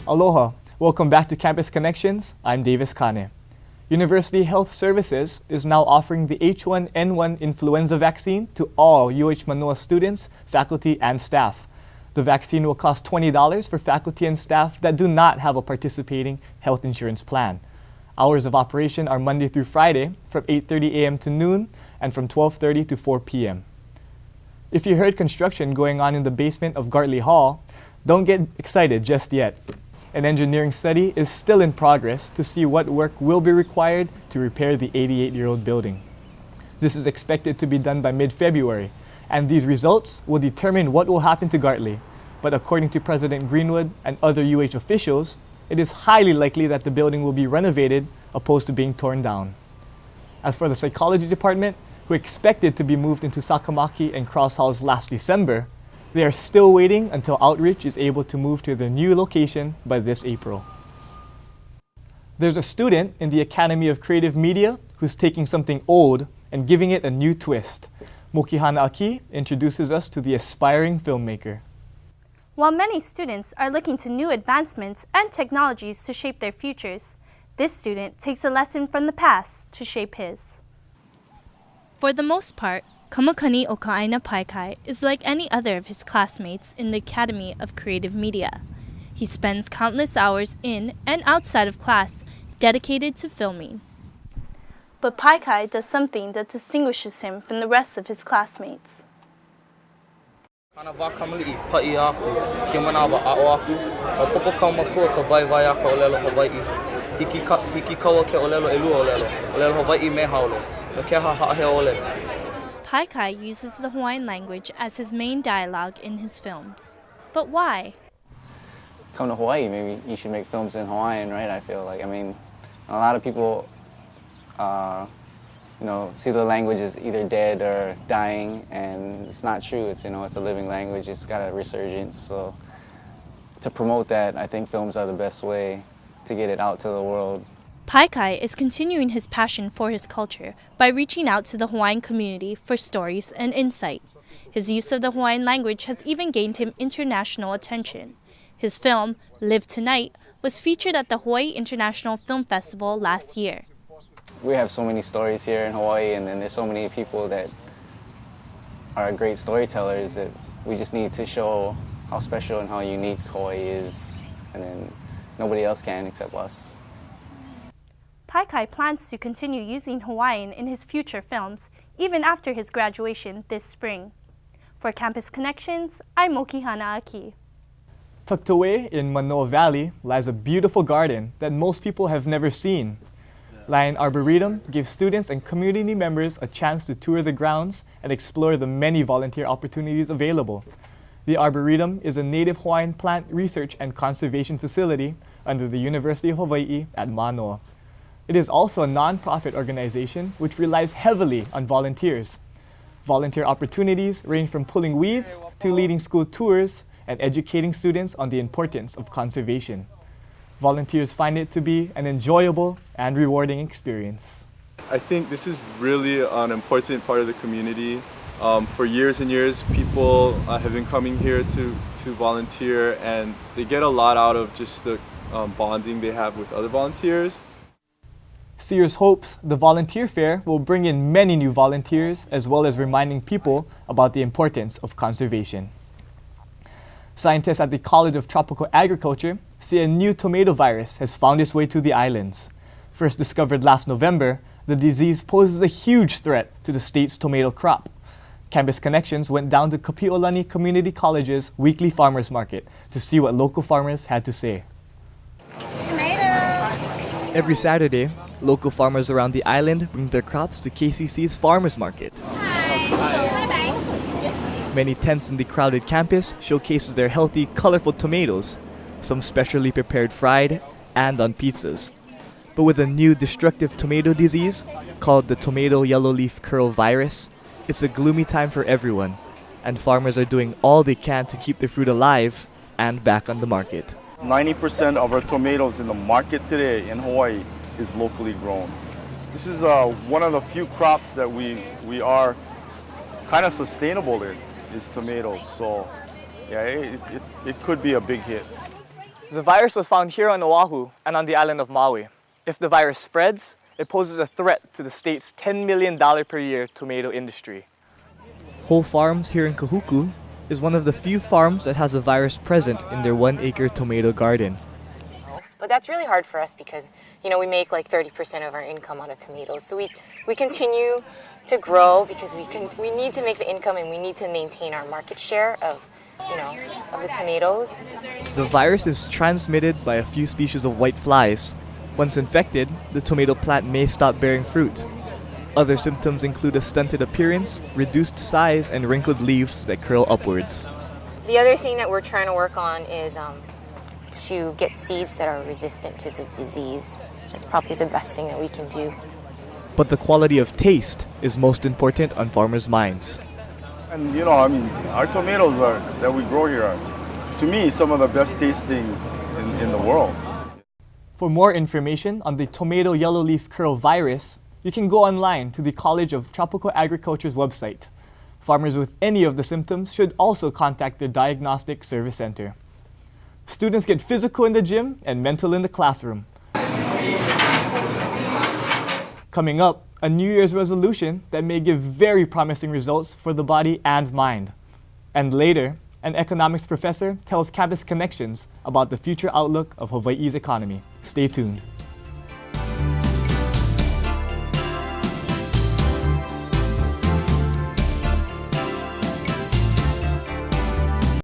Aloha. Welcome back to Campus Connections. I'm Davis Kane. University Health Services is now offering the H1N1 influenza vaccine to all UH Manoa students, faculty, and staff. The vaccine will cost $20 for faculty and staff that do not have a participating health insurance plan. Hours of operation are Monday through Friday from 8:30 a.m. to noon and from 12:30 to 4 p.m. If you heard construction going on in the basement of Gartley Hall, don't get excited just yet. An engineering study is still in progress to see what work will be required to repair the 88-year-old building. This is expected to be done by mid-February, and these results will determine what will happen to Gartley. But according to President Greenwood and other UH officials, it is highly likely that the building will be renovated opposed to being torn down. As for the psychology department, who expected to be moved into Sakamaki and Cross Halls last December, they are still waiting until Outreach is able to move to their new location by this April. There's a student in the Academy of Creative Media who's taking something old and giving it a new twist. Mokihana Aki introduces us to the aspiring filmmaker. While many students are looking to new advancements and technologies to shape their futures, this student takes a lesson from the past to shape his. For the most part, Kamakani Okaaina Paikai is like any other of his classmates in the Academy of Creative Media. He spends countless hours in and outside of class dedicated to filming. But Paikai does something that distinguishes him from the rest of his classmates. Kana wā kamali'i pa'i aku, kia manawa a'o aku, o popo kaumakua ka vai aka o lelo Hawaii. Hiki kaua ke o lelo e lua o lelo Hawaii me haole, no ke ha'ahe ole. Paikai uses the Hawaiian language as his main dialogue in his films. But why? Come to Hawaii, maybe you should make films in Hawaiian, right? I feel like, a lot of people, see the language is either dead or dying, and it's not true. It's a living language. It's got a resurgence. So to promote that, I think films are the best way to get it out to the world. Paikai is continuing his passion for his culture by reaching out to the Hawaiian community for stories and insight. His use of the Hawaiian language has even gained him international attention. His film, Live Tonight, was featured at the Hawaii International Film Festival last year. We have so many stories here in Hawaii, and then there's so many people that are great storytellers that we just need to show how special and how unique Hawaii is, and then nobody else can except us. Paikai plans to continue using Hawaiian in his future films, even after his graduation this spring. For Campus Connections, I'm Mokihana Aki. Tucked away in Manoa Valley lies a beautiful garden that most people have never seen. Lion Arboretum gives students and community members a chance to tour the grounds and explore the many volunteer opportunities available. The Arboretum is a native Hawaiian plant research and conservation facility under the University of Hawaii at Manoa. It is also a non-profit organization which relies heavily on volunteers. Volunteer opportunities range from pulling weeds to leading school tours and educating students on the importance of conservation. Volunteers find it to be an enjoyable and rewarding experience. I think this is really an important part of the community. For years and years, people have been coming here to volunteer, and they get a lot out of just the bonding they have with other volunteers. Sears hopes the volunteer fair will bring in many new volunteers as well as reminding people about the importance of conservation. Scientists at the College of Tropical Agriculture say a new tomato virus has found its way to the islands. First discovered last November, the disease poses a huge threat to the state's tomato crop. Campus Connections went down to Kapi'olani Community College's weekly farmers market to see what local farmers had to say. Every Saturday, local farmers around the island bring their crops to KCC's farmers market. Many tents in the crowded campus showcases their healthy, colorful tomatoes, some specially prepared fried and on pizzas. But with a new destructive tomato disease called the tomato yellow leaf curl virus, it's a gloomy time for everyone, and farmers are doing all they can to keep their fruit alive and back on the market. 90% of our tomatoes in the market today in Hawaii is locally grown. This is one of the few crops that we are kind of sustainable in, is tomatoes. So yeah, it could be a big hit. The virus was found here on Oahu and on the island of Maui. If the virus spreads, it poses a threat to the state's $10 million per year tomato industry. Whole Farms here in Kahuku is one of the few farms that has a virus present in their 1-acre tomato garden. But that's really hard for us because, you know, we make like 30% of our income out of tomatoes. So we continue to grow because we need to make the income and we need to maintain our market share of the tomatoes. The virus is transmitted by a few species of white flies. Once infected, the tomato plant may stop bearing fruit. Other symptoms include a stunted appearance, reduced size, and wrinkled leaves that curl upwards. The other thing that we're trying to work on is to get seeds that are resistant to the disease. That's probably the best thing that we can do. But the quality of taste is most important on farmers' minds. And you know, I mean, our tomatoes that we grow here are, to me, some of the best tasting in the world. For more information on the tomato yellow leaf curl virus, you can go online to the College of Tropical Agriculture's website. Farmers with any of the symptoms should also contact their diagnostic service center. Students get physical in the gym and mental in the classroom. Coming up, a New Year's resolution that may give very promising results for the body and mind. And later, an economics professor tells Campus Connections about the future outlook of Hawaii's economy. Stay tuned.